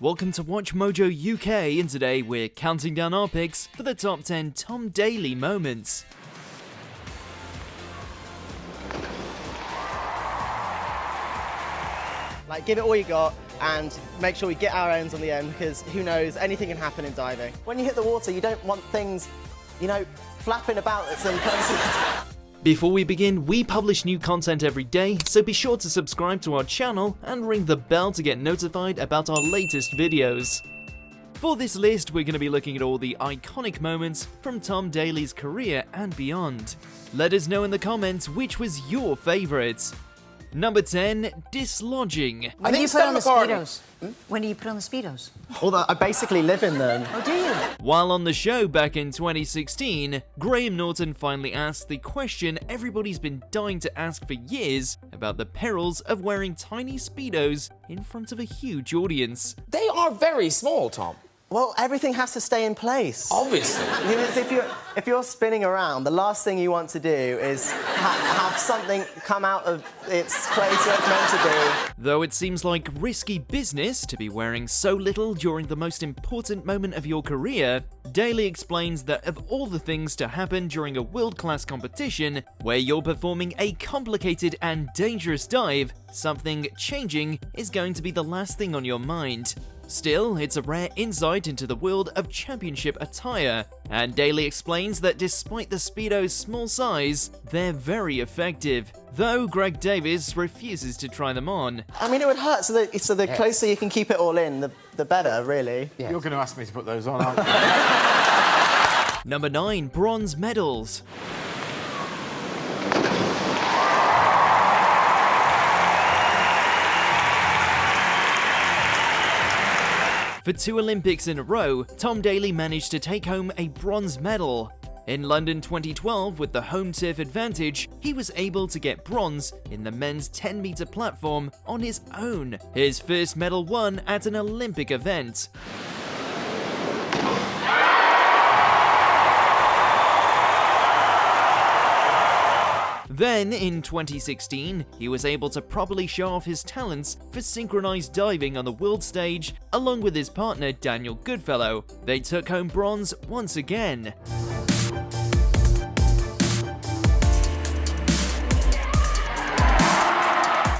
Welcome to WatchMojo UK, and today we're counting down our picks for the top 10 Tom Daley moments. Like, give it all you got and make sure we get our ends on the end, because who knows, anything can happen in diving. When you hit the water, you don't want things, you know, flapping about at some places. Before we begin, we publish new content every day, so be sure to subscribe to our channel and ring the bell to get notified about our latest videos. For this list, we're going to be looking at all the iconic moments from Tom Daley's career and beyond. Let us know in the comments which was your favourite. Number 10, dislodging. When do you put on the Speedos? When do you put on the Speedos? Although I basically live in them. Oh, do you? While on the show back in 2016, Graham Norton finally asked the question everybody's been dying to ask for years about the perils of wearing tiny Speedos in front of a huge audience. They are very small, Tom. Well, everything has to stay in place. Obviously. If you're spinning around, the last thing you want to do is have something come out of its place where it's meant to be. Though it seems like risky business to be wearing so little during the most important moment of your career, Daley explains that of all the things to happen during a world-class competition where you're performing a complicated and dangerous dive, something changing is going to be the last thing on your mind. Still, it's a rare insight into the world of championship attire, and Daley explains that despite the Speedo's small size, they're very effective, though Greg Davis refuses to try them on. I mean, it would hurt, so the closer you can keep it all in, the better, really. Yes. You're going to ask me to put those on, aren't you? Number 9, bronze medals. For 2 Olympics in a row, Tom Daley managed to take home a bronze medal. In London 2012, with the home turf advantage, he was able to get bronze in the men's 10-meter platform on his own, his first medal won at an Olympic event. Then, in 2016, he was able to properly show off his talents for synchronized diving on the world stage, along with his partner Daniel Goodfellow. They took home bronze once again.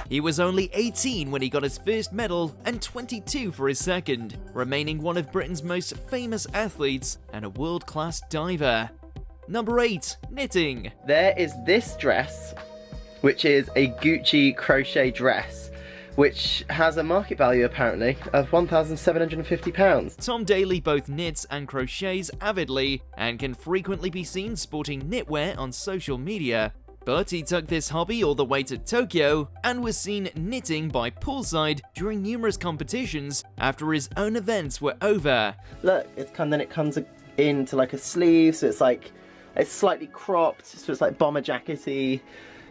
He was only 18 when he got his first medal and 22 for his second, remaining one of Britain's most famous athletes and a world-class diver. Number 8, knitting. There is this dress, which is a Gucci crochet dress, which has a market value, apparently, of £1,750. Tom Daley both knits and crochets avidly, and can frequently be seen sporting knitwear on social media. But he took this hobby all the way to Tokyo, and was seen knitting by poolside during numerous competitions after his own events were over. Look, then it comes into like a sleeve, so it's slightly cropped, so it's like bomber jackety.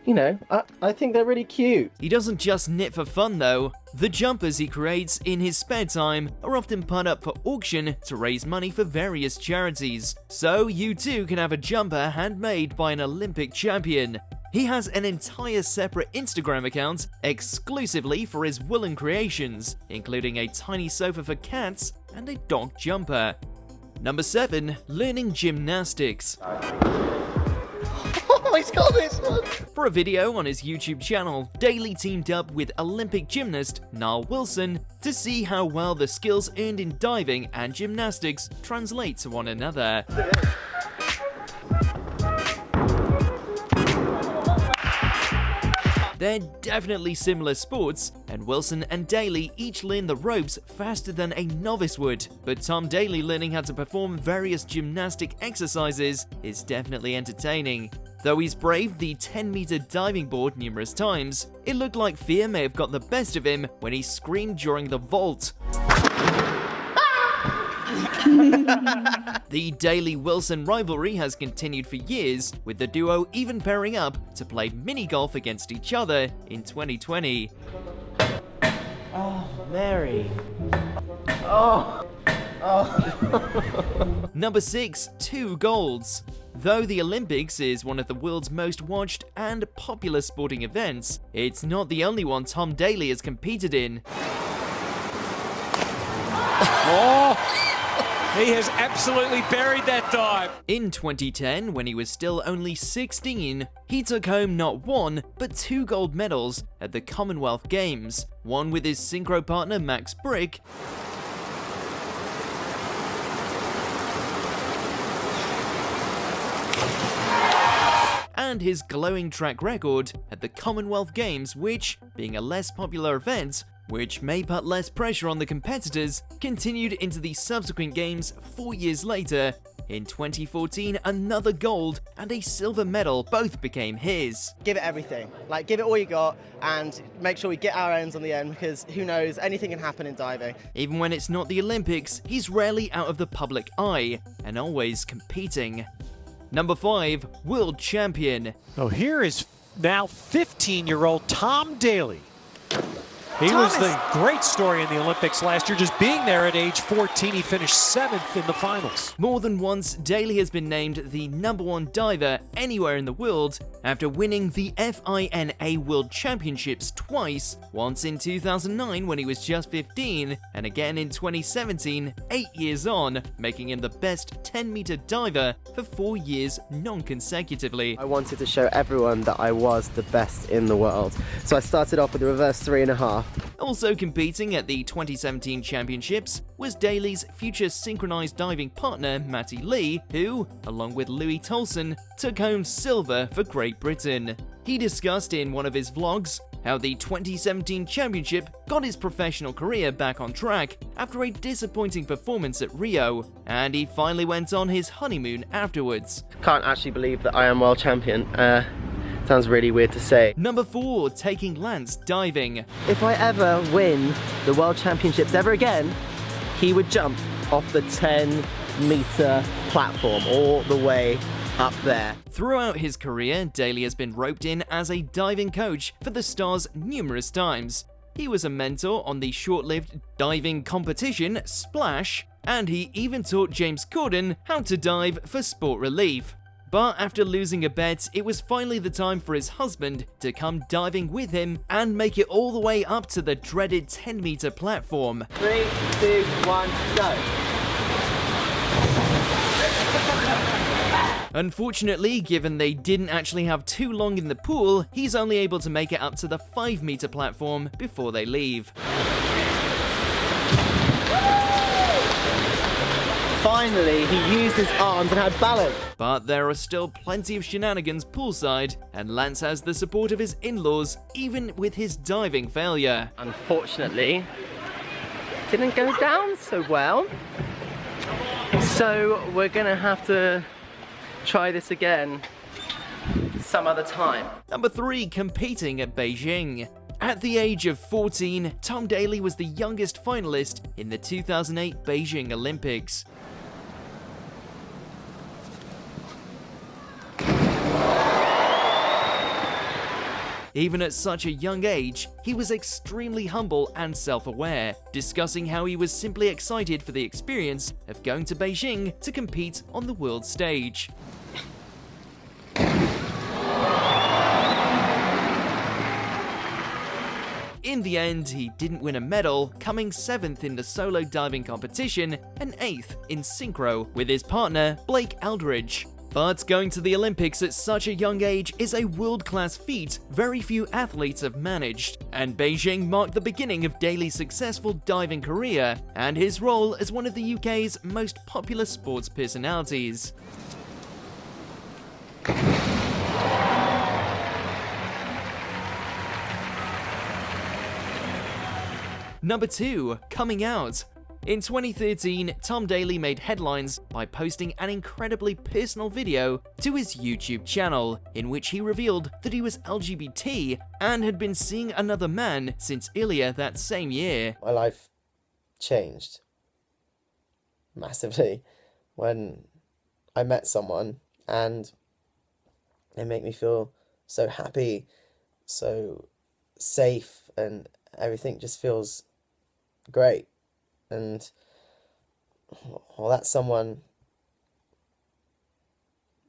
You know, I think they're really cute. He doesn't just knit for fun though. The jumpers he creates in his spare time are often put up for auction to raise money for various charities. So you too can have a jumper handmade by an Olympic champion. He has an entire separate Instagram account exclusively for his woolen creations, including a tiny sofa for cats and a dog jumper. Number 7, learning gymnastics. Oh, he's got this one! For a video on his YouTube channel, Daley teamed up with Olympic gymnast Niall Wilson to see how well the skills earned in diving and gymnastics translate to one another. They're definitely similar sports, and Wilson and Daley each learn the ropes faster than a novice would, but Tom Daley learning how to perform various gymnastic exercises is definitely entertaining. Though he's braved the 10-meter diving board numerous times, it looked like fear may have got the best of him when he screamed during the vault. The Daley-Wilson rivalry has continued for years, with the duo even pairing up to play mini-golf against each other in 2020. Oh, Mary. Oh. Number 6. 2 golds. Though the Olympics is one of the world's most watched and popular sporting events, it's not the only one Tom Daley has competed in. Oh, he has absolutely buried that dive. In 2010, when he was still only 16, he took home not 1, but 2 gold medals at the Commonwealth Games, one with his synchro partner Max Brick, and his glowing track record at the Commonwealth Games, which, being a less popular event, which may put less pressure on the competitors, continued into the subsequent games 4 years later. In 2014, another gold and a silver medal both became his. Give it everything. Like, give it all you got and make sure we get our ends on the end, because who knows, anything can happen in diving. Even when it's not the Olympics, he's rarely out of the public eye and always competing. Number 5. World Champion. Oh, here is now 15-year-old Tom Daley. He was the great story in the Olympics last year, just being there at age 14. He finished 7th in the finals. More than once, Daley has been named the #1 diver anywhere in the world after winning the FINA World Championships twice, once in 2009 when he was just 15, and again in 2017, 8 years on, making him the best 10-meter diver for 4 years non-consecutively. I wanted to show everyone that I was the best in the world. So I started off with a reverse 3.5. Also competing at the 2017 championships was Daley's future synchronized diving partner Matty Lee, who, along with Louis Tolson, took home silver for Great Britain. He discussed in one of his vlogs how the 2017 championship got his professional career back on track after a disappointing performance at Rio, and he finally went on his honeymoon afterwards. Can't actually believe that I am world champion. Sounds really weird to say. Number 4. Taking Lance diving. If I ever win the World Championships ever again, he would jump off the 10-meter platform all the way up there. Throughout his career, Daley has been roped in as a diving coach for the Stars numerous times. He was a mentor on the short-lived diving competition Splash, and he even taught James Corden how to dive for Sport Relief. But after losing a bet, it was finally the time for his husband to come diving with him and make it all the way up to the dreaded 10-meter platform. 3, 2, 1, go. Unfortunately, given they didn't actually have too long in the pool, he's only able to make it up to the 5-meter platform before they leave. Finally, he used his arms and had balance. But there are still plenty of shenanigans poolside, and Lance has the support of his in-laws, even with his diving failure. Unfortunately, didn't go down so well. So we're gonna have to try this again some other time. Number 3. Competing at Beijing. At the age of 14, Tom Daley was the youngest finalist in the 2008 Beijing Olympics. Even at such a young age, he was extremely humble and self-aware, discussing how he was simply excited for the experience of going to Beijing to compete on the world stage. In the end, he didn't win a medal, coming 7th in the solo diving competition and 8th in synchro with his partner Blake Aldridge. But going to the Olympics at such a young age is a world-class feat very few athletes have managed, and Beijing marked the beginning of Daley's successful diving career and his role as one of the UK's most popular sports personalities. Number 2. Coming out. In 2013, Tom Daley made headlines by posting an incredibly personal video to his YouTube channel, in which he revealed that he was LGBT and had been seeing another man since earlier that same year. My life changed massively when I met someone, and they make me feel so happy, so safe, and everything just feels great. And Well, that someone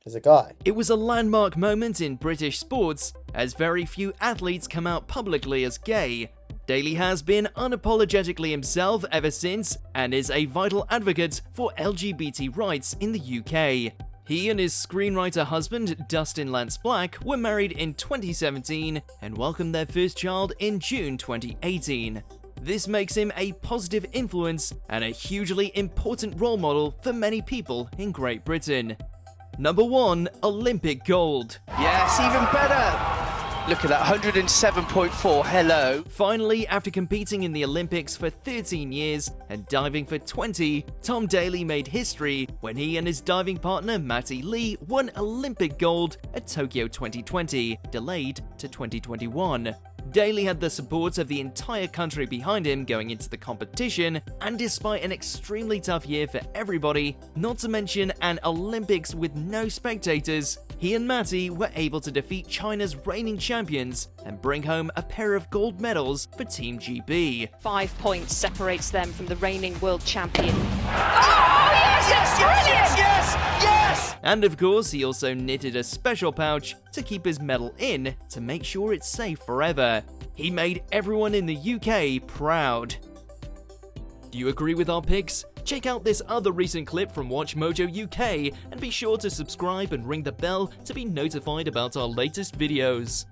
is a guy. It was a landmark moment in British sports, as very few athletes come out publicly as gay. Daley has been unapologetically himself ever since, and is a vital advocate for LGBT rights in the UK. He and his screenwriter husband, Dustin Lance Black, were married in 2017 and welcomed their first child in June 2018. This makes him a positive influence and a hugely important role model for many people in Great Britain. Number 1. Olympic gold. Yes, even better. Look at that, 107.4, hello. Finally, after competing in the Olympics for 13 years and diving for 20, Tom Daley made history when he and his diving partner Matty Lee won Olympic gold at Tokyo 2020, delayed to 2021. Daley had the support of the entire country behind him going into the competition, and despite an extremely tough year for everybody, not to mention an Olympics with no spectators, he and Matty were able to defeat China's reigning champions and bring home a pair of gold medals for Team GB. 5 points separates them from the reigning world champion. Oh, yes, it's brilliant! Yes, yes! And of course, he also knitted a special pouch to keep his medal in to make sure it's safe forever. He made everyone in the UK proud. Do you agree with our picks? Check out this other recent clip from WatchMojo UK and be sure to subscribe and ring the bell to be notified about our latest videos.